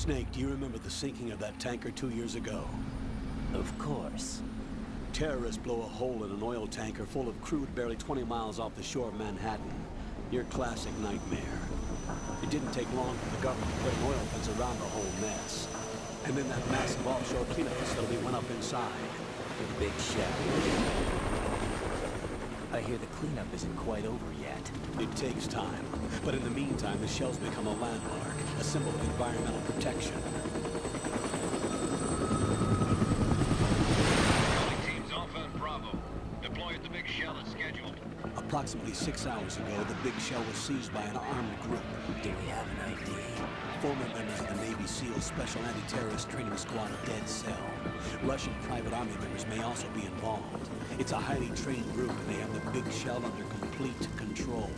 Snake, do you remember the sinking of that tanker 2 years ago? Of course. Terrorists blow a hole in an oil tanker full of crude barely 20 miles off the shore of Manhattan. Your classic nightmare. It didn't take long for the government to put an oil fence around the whole mess. And then that massive offshore cleanup facility went up inside. The Big Shell. I hear the cleanup isn't quite over yet. It takes time. But in the meantime, the shell's become a landmark, a symbol of environmental protection. Teams Alpha and Bravo. Deploy at the Big Shell as scheduled. Approximately 6 hours ago, the Big Shell was seized by an armed group. Do we have an ID? Former members of the Navy SEALs Special Anti-Terrorist Training Squad Dead Cell. Russian private army members may also be involved. It's a highly trained group, and they have the Big Shell under complete control.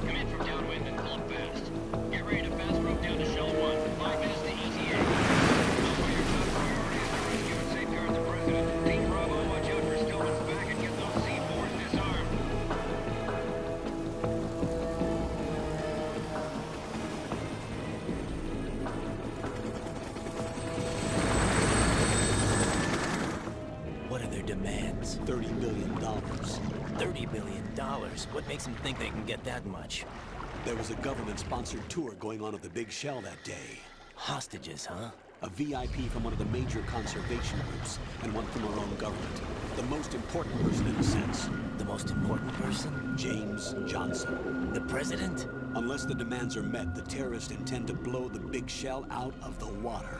Come in from downwind and pull up fast. Get ready to fast rope down to Shell 1. 5 minutes to ETA. Also, your top priority is to rescue and safeguard the President. Team Bravo, watch out for Stillman's back and get those C4s disarmed. What are their demands? $30 billion. $30 billion? What makes them think they can get that much? There was a government-sponsored tour going on of the Big Shell that day. Hostages, huh? A VIP from one of the major conservation groups, and one from our own government. The most important person in a sense. The most important person? James Johnson. The President? Unless the demands are met, the terrorists intend to blow the Big Shell out of the water.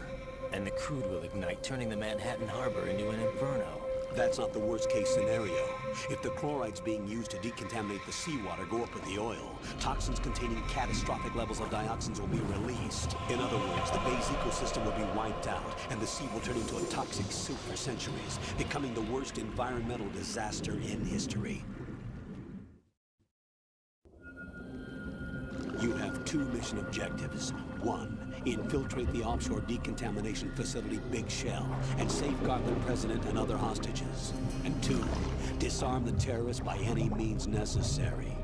And the crude will ignite, turning the Manhattan Harbor into an inferno. That's not the worst-case scenario. If the chlorides being used to decontaminate the seawater go up with the oil, toxins containing catastrophic levels of dioxins will be released. In other words, the bay's ecosystem will be wiped out, and the sea will turn into a toxic soup for centuries, becoming the worst environmental disaster in history. You have 2 mission objectives. 1, infiltrate the offshore decontamination facility Big Shell and safeguard the President and other hostages. And 2, disarm the terrorists by any means necessary.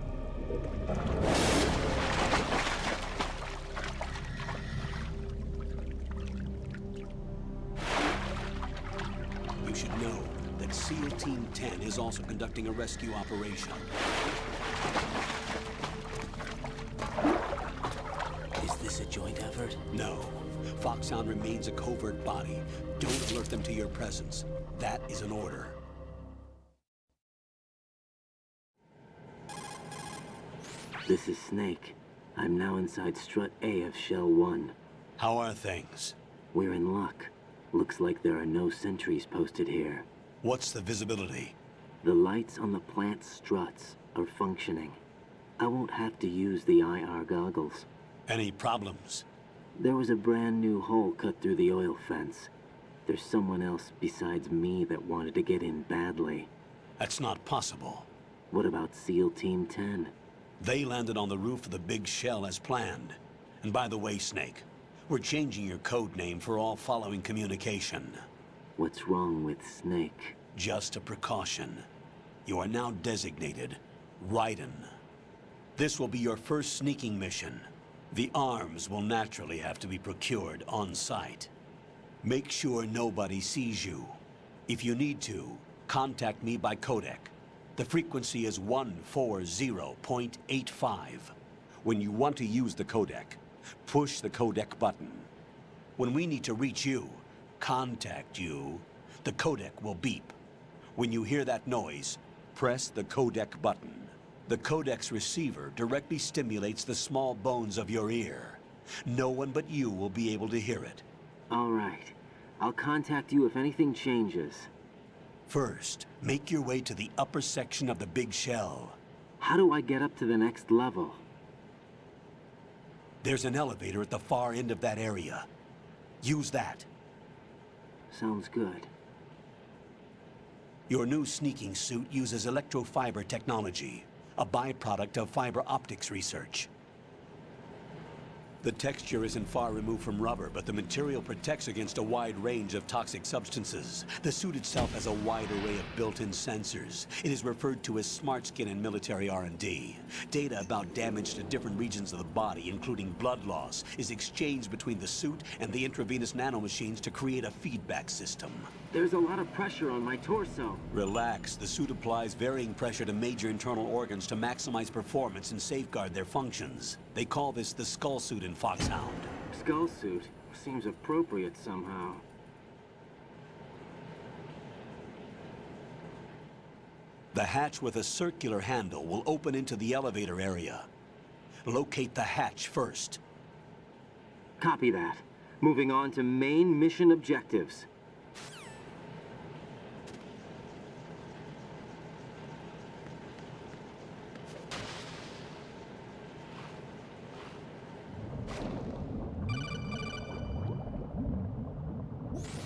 You should know that SEAL Team 10 is also conducting a rescue operation. Is this a joint effort? No. Foxhound remains a covert body. Don't alert them to your presence. That is an order. This is Snake. I'm now inside Strut A of Shell 1. How are things? We're in luck. Looks like there are no sentries posted here. What's the visibility? The lights on the plant's struts are functioning. I won't have to use the IR goggles. Any problems? There was a brand new hole cut through the oil fence. There's someone else besides me that wanted to get in badly. That's not possible. What about SEAL Team 10? They landed on the roof of the Big Shell as planned. And by the way, Snake, we're changing your code name for all following communication. What's wrong with Snake? Just a precaution. You are now designated Raiden. This will be your first sneaking mission. The arms will naturally have to be procured on site. Make sure nobody sees you. If you need to, contact me by codec. The frequency is 140.85. When you want to use the codec, push the codec button. When we need to reach you, contact you, the codec will beep. When you hear that noise, press the codec button. The codec's receiver directly stimulates the small bones of your ear. No one but you will be able to hear it. All right. I'll contact you if anything changes. First, make your way to the upper section of the Big Shell. How do I get up to the next level? There's an elevator at the far end of that area. Use that. Sounds good. Your new sneaking suit uses electrofiber technology, a byproduct of fiber optics research. The texture isn't far removed from rubber, but the material protects against a wide range of toxic substances. The suit itself has a wide array of built-in sensors. It is referred to as smart skin in military R&D. Data about damage to different regions of the body, including blood loss, is exchanged between the suit and the intravenous nanomachines to create a feedback system. There's a lot of pressure on my torso. Relax. The suit applies varying pressure to major internal organs to maximize performance and safeguard their functions. They call this the skull suit in Foxhound. Skull suit seems appropriate somehow. The hatch with a circular handle will open into the elevator area. Locate the hatch first. Copy that. Moving on to main mission objectives.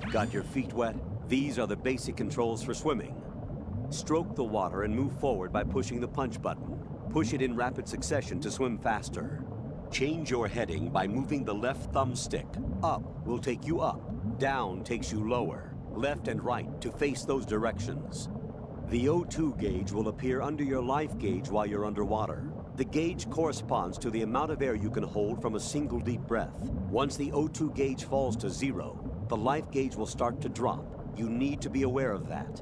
Got your feet wet? These are the basic controls for swimming. Stroke the water and move forward by pushing the punch button. Push it in rapid succession to swim faster. Change your heading by moving the left thumbstick. Up will take you up. Down takes you lower. Left and right to face those directions. The O2 gauge will appear under your life gauge while you're underwater. The gauge corresponds to the amount of air you can hold from a single deep breath. Once the O2 gauge falls to 0, the life gauge will start to drop. You need to be aware of that.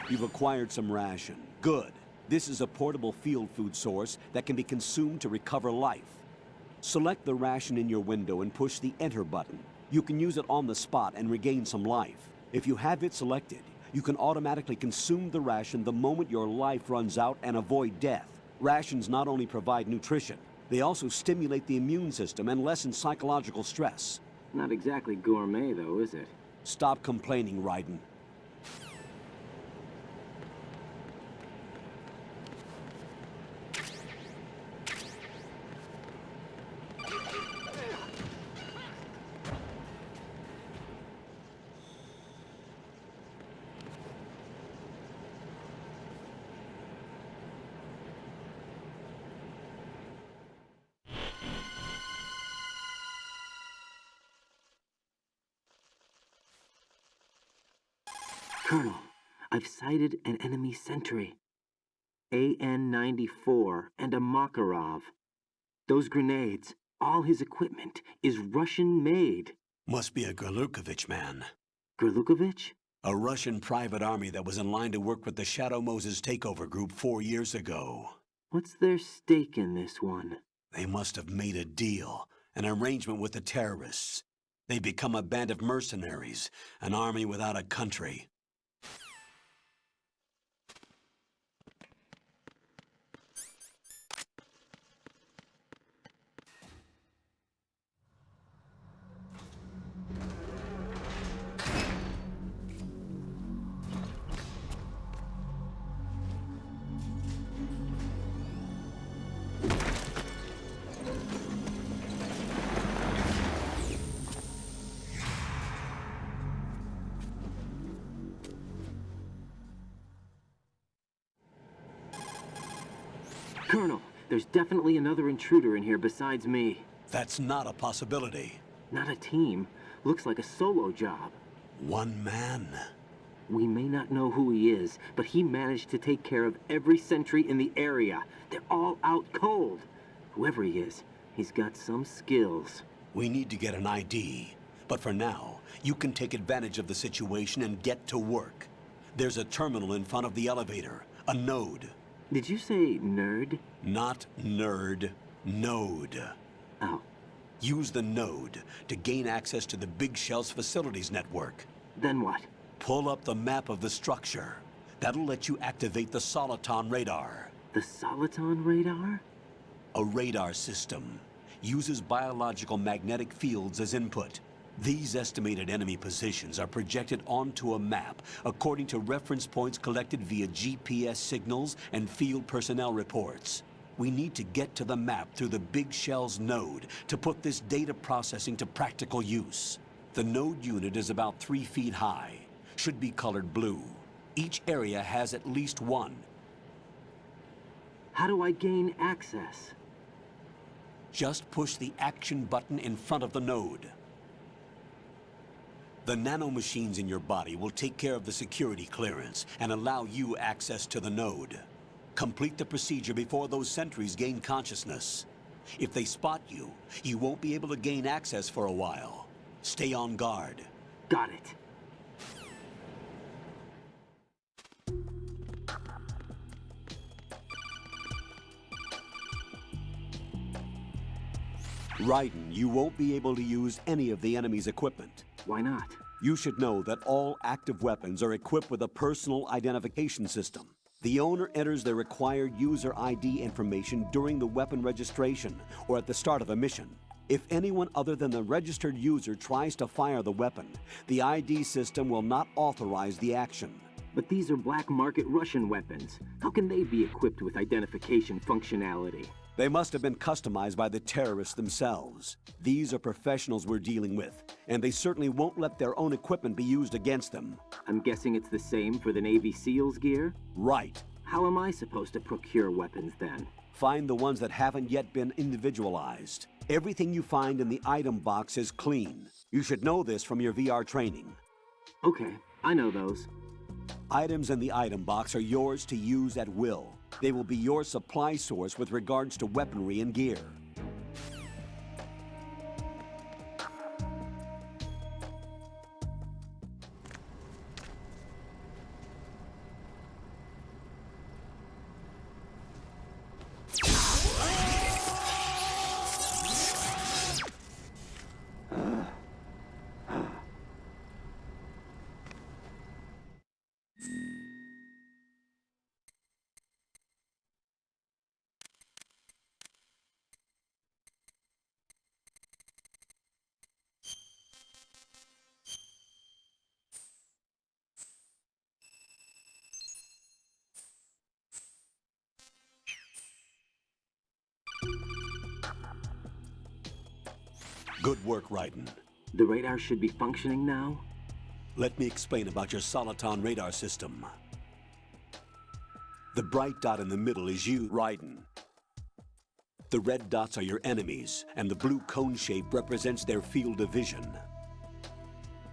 You've acquired some ration. Good. This is a portable field food source that can be consumed to recover life. Select the ration in your window and push the Enter button. You can use it on the spot and regain some life. If you have it selected, you can automatically consume the ration the moment your life runs out and avoid death. Rations not only provide nutrition, they also stimulate the immune system and lessen psychological stress. Not exactly gourmet, though, is it? Stop complaining, Raiden. Colonel, I've sighted an enemy sentry. AN-94 and a Makarov. Those grenades, all his equipment, is Russian-made. Must be a Gorlukovich man. Gorlukovich? A Russian private army that was in line to work with the Shadow Moses takeover group 4 years ago. What's their stake in this one? They must have made a deal, an arrangement with the terrorists. They become a band of mercenaries, an army without a country. Colonel, there's definitely another intruder in here besides me. That's not a possibility. Not a team. Looks like a solo job. One man. We may not know who he is, but he managed to take care of every sentry in the area. They're all out cold. Whoever he is, he's got some skills. We need to get an ID. But for now, you can take advantage of the situation and get to work. There's a terminal in front of the elevator, a node. Did you say nerd? Not nerd, node. Oh, Use the node to gain access to the Big Shell's facilities network. then what? Pull up the map of the structure. That'll let you activate the Soliton radar. The Soliton radar? A radar system uses biological magnetic fields as input. These estimated enemy positions are projected onto a map according to reference points collected via GPS signals and field personnel reports. We need to get to the map through the Big Shell's node to put this data processing to practical use. The node unit is about 3 feet high, should be colored blue. Each area has at least one. How do I gain access? Just push the action button in front of the node. The nanomachines in your body will take care of the security clearance and allow you access to the node. Complete the procedure before those sentries gain consciousness. If they spot you, you won't be able to gain access for a while. Stay on guard. Got it. Raiden, you won't be able to use any of the enemy's equipment. Why not? You should know that all active weapons are equipped with a personal identification system. The owner enters their required user ID information during the weapon registration or at the start of a mission. If anyone other than the registered user tries to fire the weapon, the ID system will not authorize the action. But these are black market Russian weapons. How can they be equipped with identification functionality? They must have been customized by the terrorists themselves. These are professionals we're dealing with, and they certainly won't let their own equipment be used against them. I'm guessing it's the same for the Navy SEALs gear? Right. How am I supposed to procure weapons then? Find the ones that haven't yet been individualized. Everything you find in the item box is clean. You should know this from your VR training. Okay, I know those. Items in the item box are yours to use at will. They will be your supply source with regards to weaponry and gear. Good work, Raiden. The radar should be functioning now? Let me explain about your Soliton radar system. The bright dot in the middle is you, Raiden. The red dots are your enemies, and the blue cone shape represents their field of vision.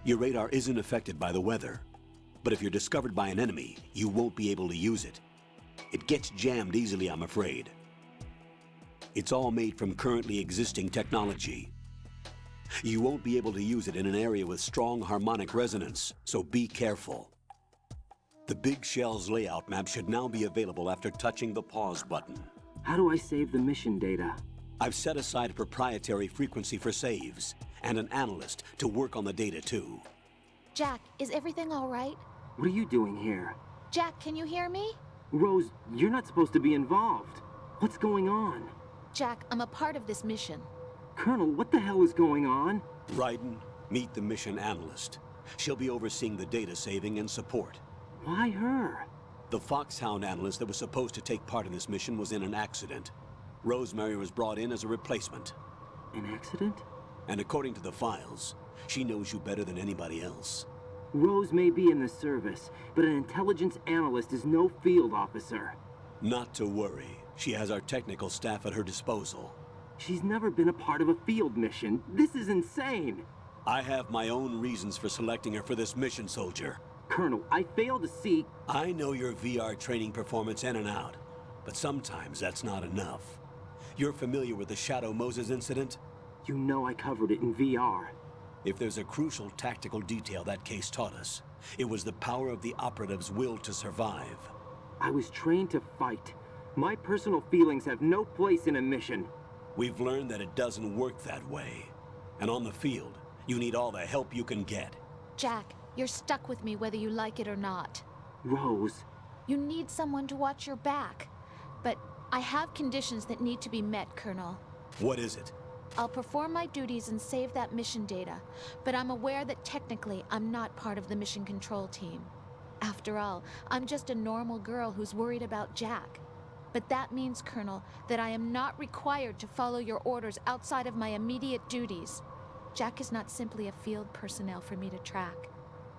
Your radar isn't affected by the weather, but if you're discovered by an enemy, you won't be able to use it. It gets jammed easily, I'm afraid. It's all made from currently existing technology. You won't be able to use it in an area with strong harmonic resonance, so be careful. The Big Shell's layout map should now be available after touching the pause button. How do I save the mission data? I've set aside a proprietary frequency for saves, and an analyst to work on the data too. Jack, is everything all right? What are you doing here? Jack, can you hear me? Rose, you're not supposed to be involved. What's going on? Jack, I'm a part of this mission. Colonel, what the hell is going on? Raiden, meet the mission analyst. She'll be overseeing the data saving and support. Why her? The Foxhound analyst that was supposed to take part in this mission was in an accident. Rosemary was brought in as a replacement. An accident? And according to the files, she knows you better than anybody else. Rose may be in the service, but an intelligence analyst is no field officer. Not to worry. She has our technical staff at her disposal. She's never been a part of a field mission. This is insane. I have my own reasons for selecting her for this mission, soldier. Colonel, I fail to see... I know your VR training performance in and out, but sometimes that's not enough. You're familiar with the Shadow Moses incident? You know I covered it in VR. If there's a crucial tactical detail that case taught us, It was the power of the operative's will to survive. I was trained to fight. My personal feelings have no place in a mission. We've learned that it doesn't work that way. And on the field, you need all the help you can get. Jack, you're stuck with me whether you like it or not. Rose, You need someone to watch your back. But I have conditions that need to be met, Colonel. What is it? I'll perform my duties and save that mission data, but I'm aware that technically I'm not part of the mission control team. After all, I'm just a normal girl who's worried about Jack. But that means, Colonel, that I am not required to follow your orders outside of my immediate duties. Jack is not simply a field personnel for me to track.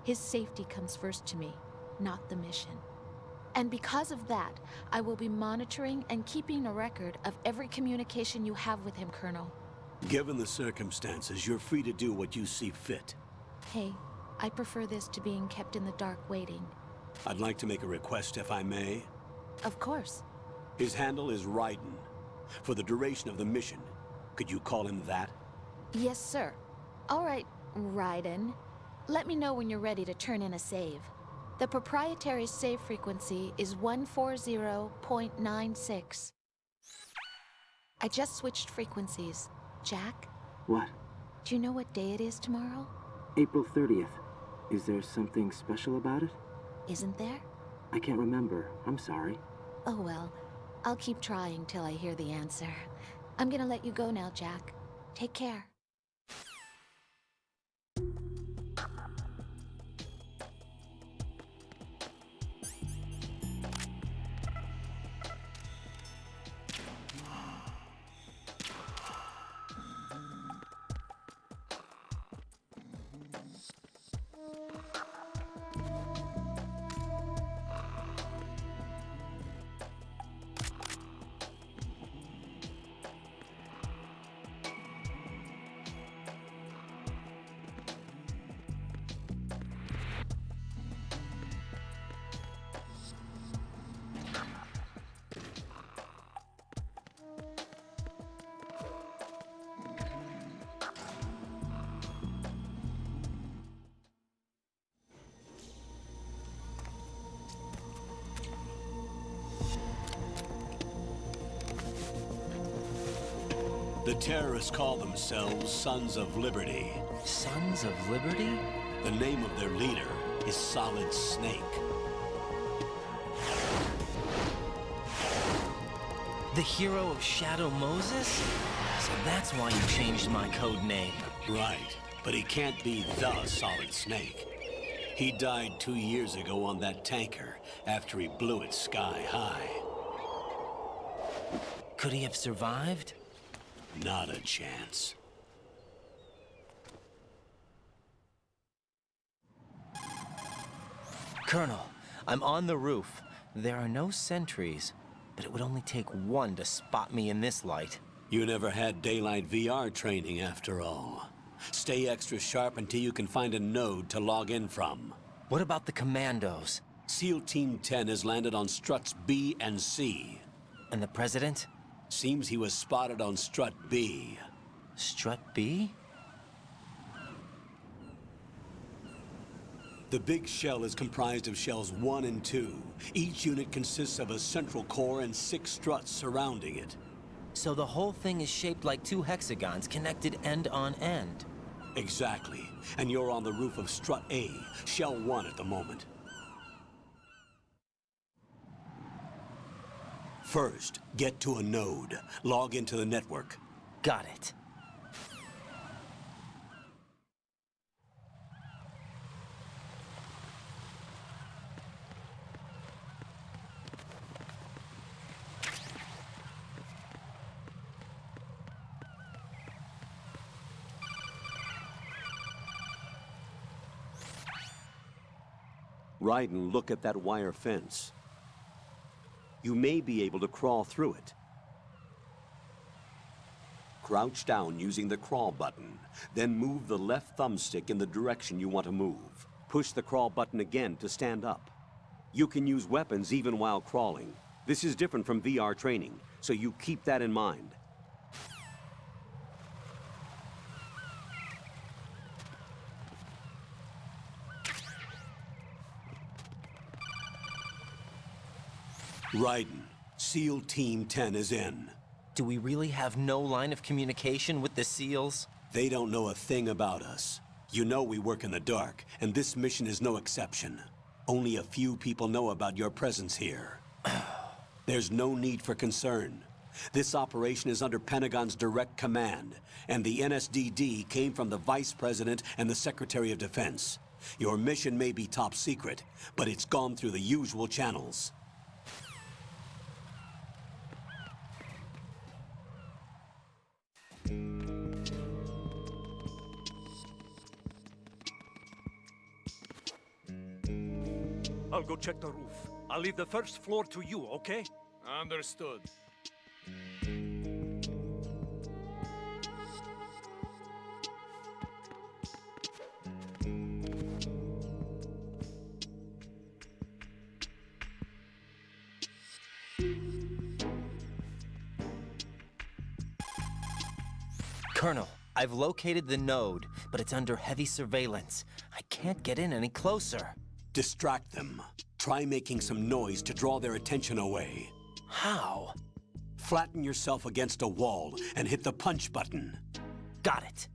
His safety comes first to me, not the mission. And because of that, I will be monitoring and keeping a record of every communication you have with him, Colonel. Given the circumstances, you're free to do what you see fit. Hey, I prefer this to being kept in the dark waiting. I'd like to make a request, if I may. Of course. His handle is Raiden. For the duration of the mission, could you call him that? Yes, sir. All right, Raiden. Let me know when you're ready to turn in a save. The proprietary save frequency is 140.96. I just switched frequencies. Jack, what? do you know what day it is tomorrow? April 30th. Is there something special about it? Isn't there? I can't remember. I'm sorry. Oh well, I'll keep trying till I hear the answer. I'm gonna let you go now, Jack. Take care. The terrorists call themselves Sons of Liberty. Sons of Liberty? The name of their leader is Solid Snake. The hero of Shadow Moses? So that's why you changed my code name. Right, but he can't be the Solid Snake. He died 2 years ago on that tanker after he blew it sky high. Could he have survived? Not a chance. Colonel, I'm on the roof. There are no sentries, but it would only take one to spot me in this light. You never had daylight VR training after all. Stay extra sharp until you can find a node to log in from. What about the commandos? SEAL Team 10 has landed on struts B and C. And the president? Seems he was spotted on strut B. Strut B? The big shell is comprised of shells 1 and 2. Each unit consists of a central core and 6 struts surrounding it. So the whole thing is shaped like 2 hexagons connected end on end. Exactly. And you're on the roof of strut A, shell 1 at the moment. First, get to a node. Log into the network. Got it. Raiden, look at that wire fence. You may be able to crawl through it. Crouch down using the crawl button, then move the left thumbstick in the direction you want to move. Push the crawl button again to stand up. You can use weapons even while crawling. This is different from VR training, so you keep that in mind. Raiden, SEAL Team 10 is in. Do we really have no line of communication with the SEALs? They don't know a thing about us. You know we work in the dark, and this mission is no exception. Only a few people know about your presence here. There's no need for concern. This operation is under Pentagon's direct command, and the NSDD came from the Vice President and the Secretary of Defense. Your mission may be top secret, but it's gone through the usual channels. I'll go check the roof. I'll leave the first floor to you, okay? Understood. Colonel, I've located the node, but it's under heavy surveillance. I can't get in any closer. Distract them. Try making some noise to draw their attention away. How? Flatten yourself against a wall and hit the punch button. Got it.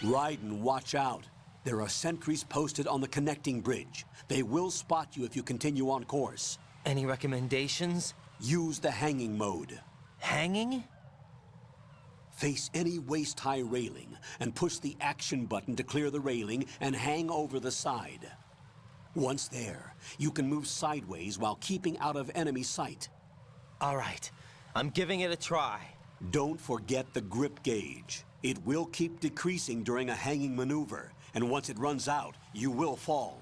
Raiden, watch out. There are sentries posted on the connecting bridge. They will spot you if you continue on course. Any recommendations? Use the hanging mode. Hanging? Face any waist-high railing and push the action button to clear the railing and hang over the side. Once there, you can move sideways while keeping out of enemy sight. All right, I'm giving it a try. Don't forget the grip gauge. It will keep decreasing during a hanging maneuver, and once it runs out, you will fall.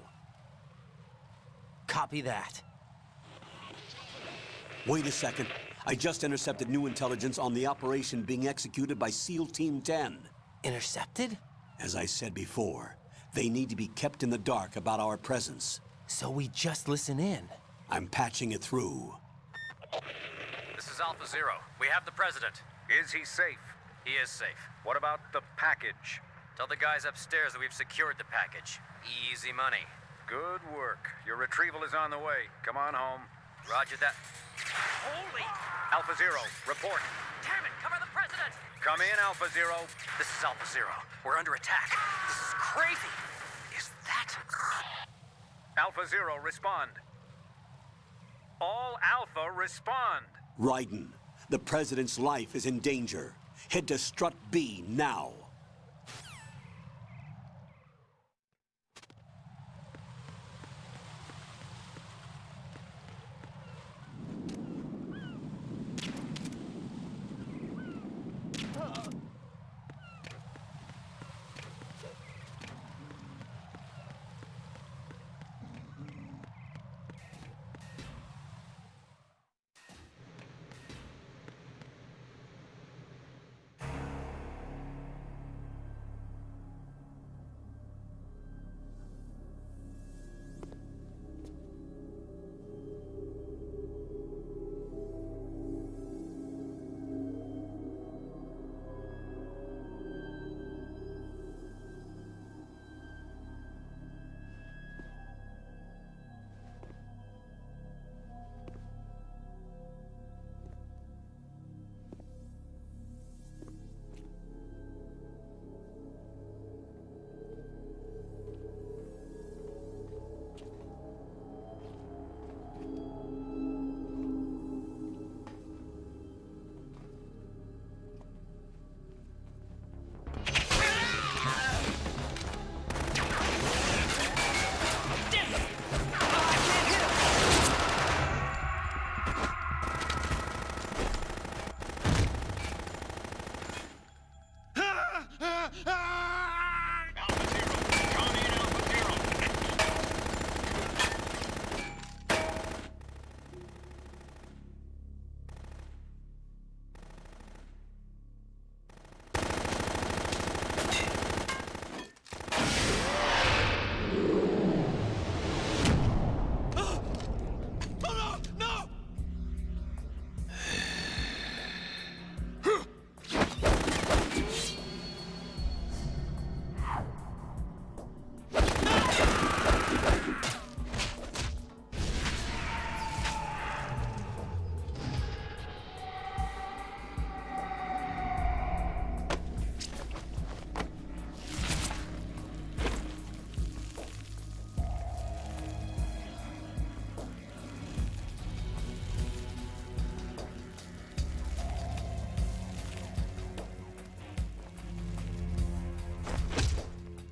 Copy that. Wait a second. I just intercepted new intelligence on the operation being executed by SEAL Team 10. Intercepted? As I said before, they need to be kept in the dark about our presence. So we just listen in. I'm patching it through. This is Alpha Zero. We have the President. Is he safe? He is safe. What about the package? Tell the guys upstairs that we've secured the package. Easy money. Good work. Your retrieval is on the way. Come on home. Roger that. Holy! Alpha Zero, report. Damn it! Cover the President! Come in, Alpha Zero. This is Alpha Zero. We're under attack. This is crazy. Is that... Alpha Zero, respond. All Alpha, respond. Raiden, the President's life is in danger. Head to Strut B now. Alpha Zero. Come in, Alpha Zero.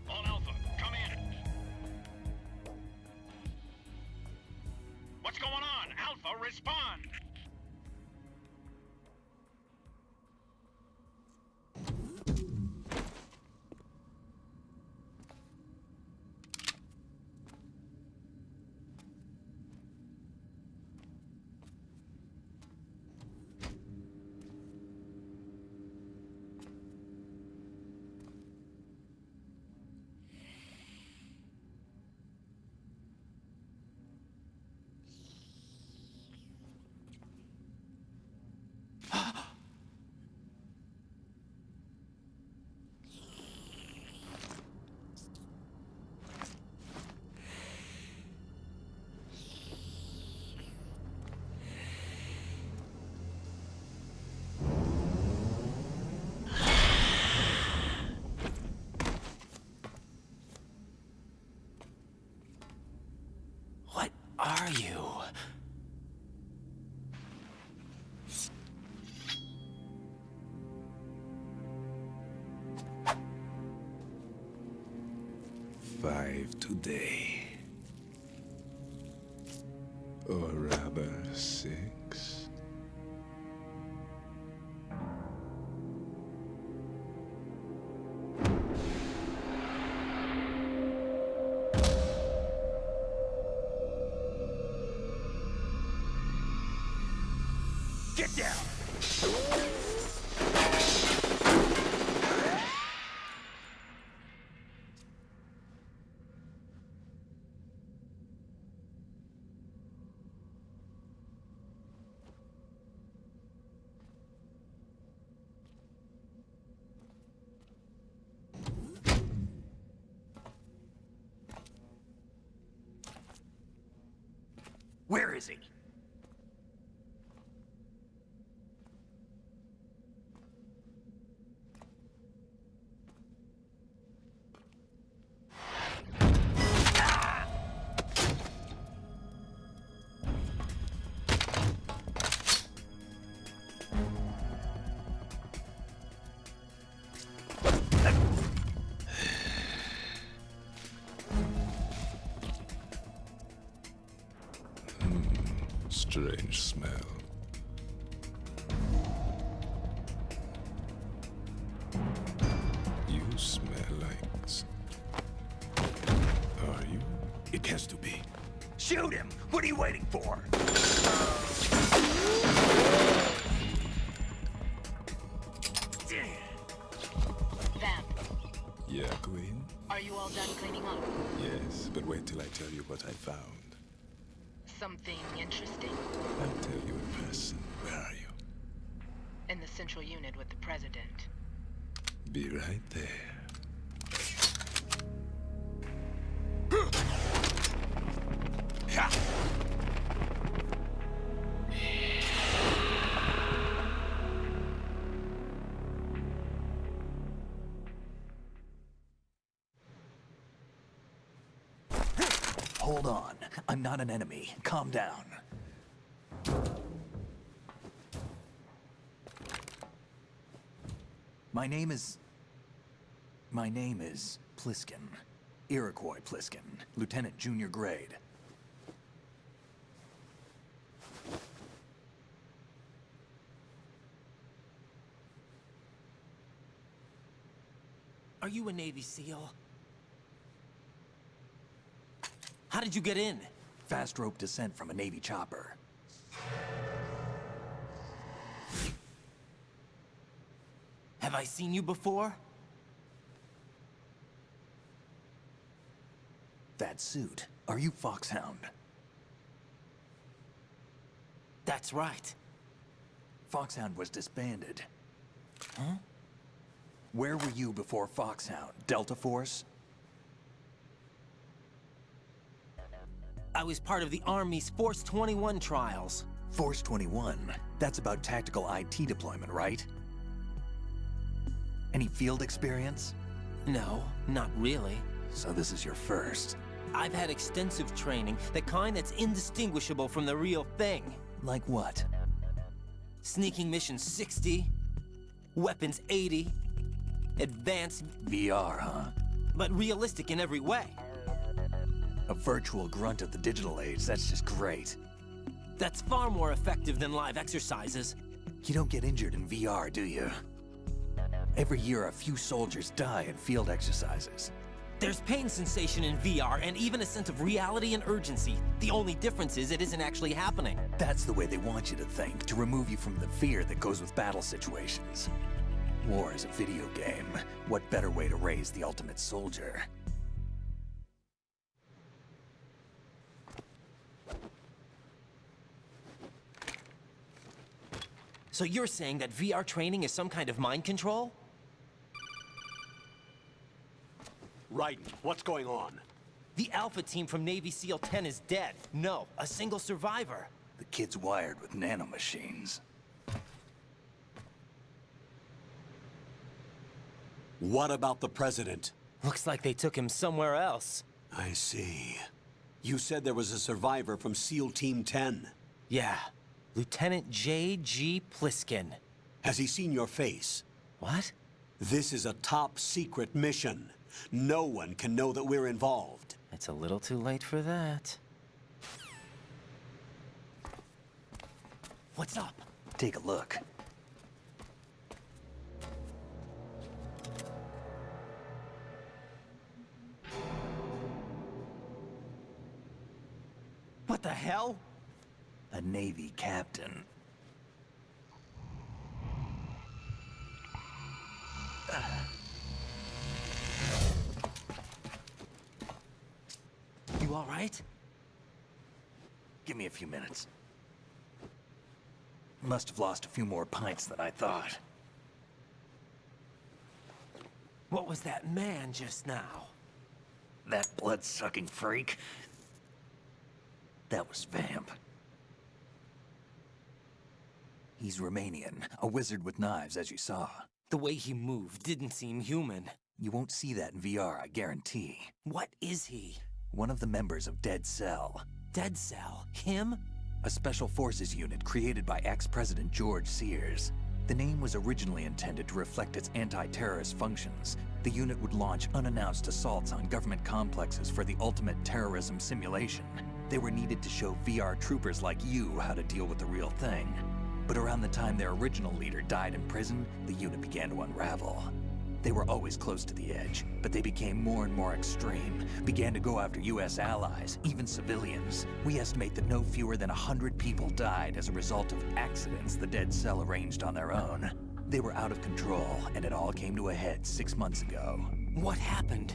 All Alpha, come in. What's going on? Alpha, respond. What are you? Five today. Or rather, 6. Get down! Where is he? Strange smell. You smell like... Are you? It has to be. Shoot him! What are you waiting for? Vamp, Yeah, Queen? are you all done cleaning up? Yes, but wait till I tell you what I found. Something interesting? I'll tell you in person. Where are you? In the central unit with the president. Be right there. Hold on. I'm not an enemy. Calm down. My name is Pliskin. Iroquois Pliskin. Lieutenant Junior Grade. Are you a Navy SEAL? How did you get in? Fast rope descent from a Navy chopper. Have I seen you before? That suit. Are you Foxhound? That's right. Foxhound was disbanded. Huh? Where were you before Foxhound? Delta Force? I was part of the Army's Force 21 trials. Force 21? That's about tactical IT deployment, right? Any field experience? No, not really. So this is your first. I've had extensive training, the kind that's indistinguishable from the real thing. Like what? Sneaking mission 60, weapons 80, advanced... VR, huh? But realistic in every way. A virtual grunt of the digital age, that's just great. That's far more effective than live exercises. You don't get injured in VR, do you? Every year, a few soldiers die in field exercises. There's pain sensation in VR and even a sense of reality and urgency. The only difference is it isn't actually happening. That's the way they want you to think, to remove you from the fear that goes with battle situations. War is a video game. What better way to raise the ultimate soldier? So you're saying that VR training is some kind of mind control? Raiden, what's going on? The Alpha team from Navy SEAL 10 is dead. No, a single survivor. The kid's wired with nanomachines. What about the President? Looks like they took him somewhere else. I see. You said there was a survivor from SEAL Team 10. Yeah. Lieutenant J.G. Pliskin. Has he seen your face? What? This is a top secret mission. No one can know that we're involved. It's a little too late for that. What's up? Take a look. What the hell? A Navy captain. You all right? Give me a few minutes. Must have lost a few more pints than I thought. What was that man just now? That blood-sucking freak? That was Vamp. He's Romanian, a wizard with knives, as you saw. The way he moved didn't seem human. You won't see that in VR, I guarantee. What is he? One of the members of Dead Cell. Dead Cell? Him? A special forces unit created by ex-President George Sears. The name was originally intended to reflect its anti-terrorist functions. The unit would launch unannounced assaults on government complexes for the ultimate terrorism simulation. They were needed to show VR troopers like you how to deal with the real thing. But around the time their original leader died in prison, the unit began to unravel. They were always close to the edge, but they became more and more extreme, began to go after US allies, even civilians. We estimate that no fewer than 100 people died as a result of accidents the Dead Cell arranged on their own. They were out of control, and it all came to a head 6 months ago. What happened?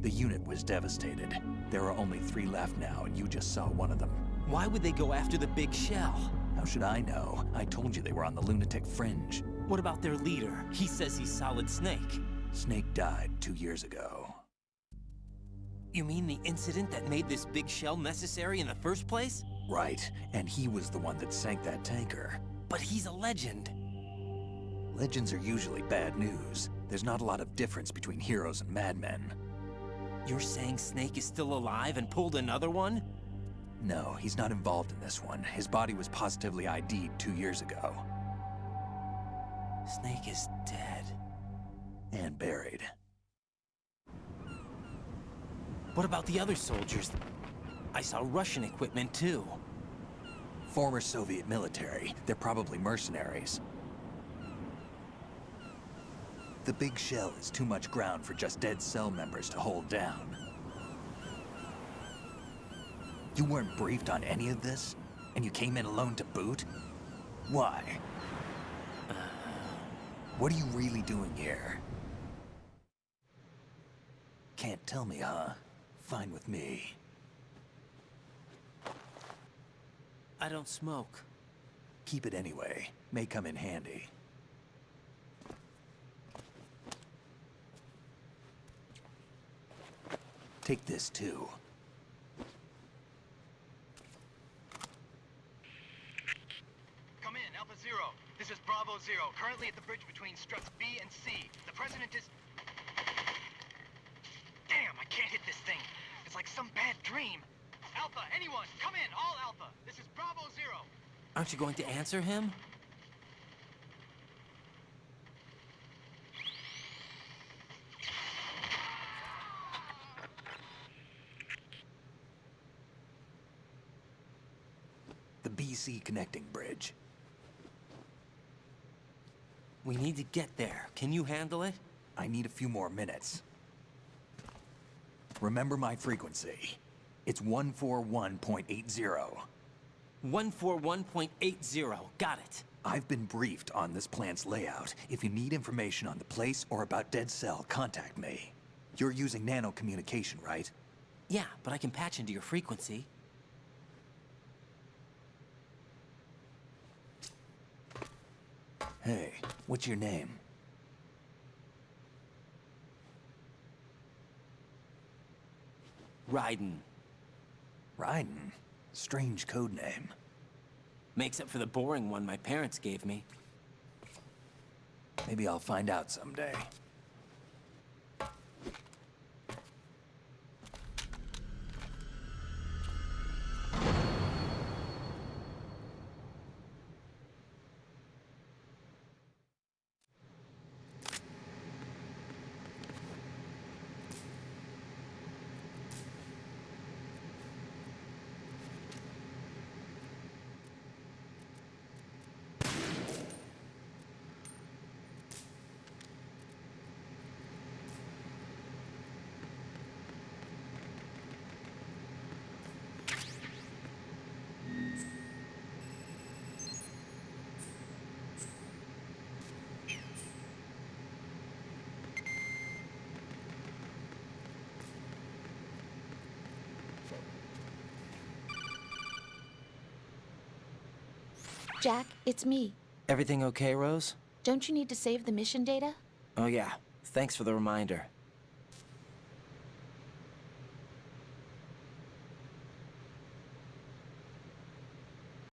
The unit was devastated. There are only 3 left now, and you just saw one of them. Why would they go after the big shell? How should I know? I told you they were on the lunatic fringe. What about their leader? He says he's Solid Snake. Snake died 2 years ago. You mean the incident that made this big shell necessary in the first place? Right, and he was the one that sank that tanker. But he's a legend. Legends are usually bad news. There's not a lot of difference between heroes and madmen. You're saying Snake is still alive and pulled another one? No, he's not involved in this one. His body was positively ID'd 2 years ago. Snake is dead. And buried. What about the other soldiers? I saw Russian equipment too. Former Soviet military. They're probably mercenaries. The big shell is too much ground for just dead cell members to hold down. You weren't briefed on any of this? And you came in alone to boot? Why? What are you really doing here? Can't tell me, huh? Fine with me. I don't smoke. Keep it anyway. May come in handy. Take this too. Come in, Alpha Zero. This is Bravo Zero, currently at the bridge between struts B and C. The President is... Damn, I can't hit this thing. It's like some bad dream. Alpha, anyone, come in, all Alpha. This is Bravo Zero. Aren't you going to answer him? The BC connecting bridge. We need to get there. Can you handle it? I need a few more minutes. Remember my frequency. It's 141.80. 141.80. Got it. I've been briefed on this plant's layout. If you need information on the place or about Dead Cell, contact me. You're using nano communication, right? Yeah, but I can patch into your frequency. Hey, what's your name? Raiden. Raiden? Strange code name. Makes up for the boring one my parents gave me. Maybe I'll find out someday. Jack, it's me. Everything okay, Rose? Don't you need to save the mission data? Oh yeah. Thanks for the reminder.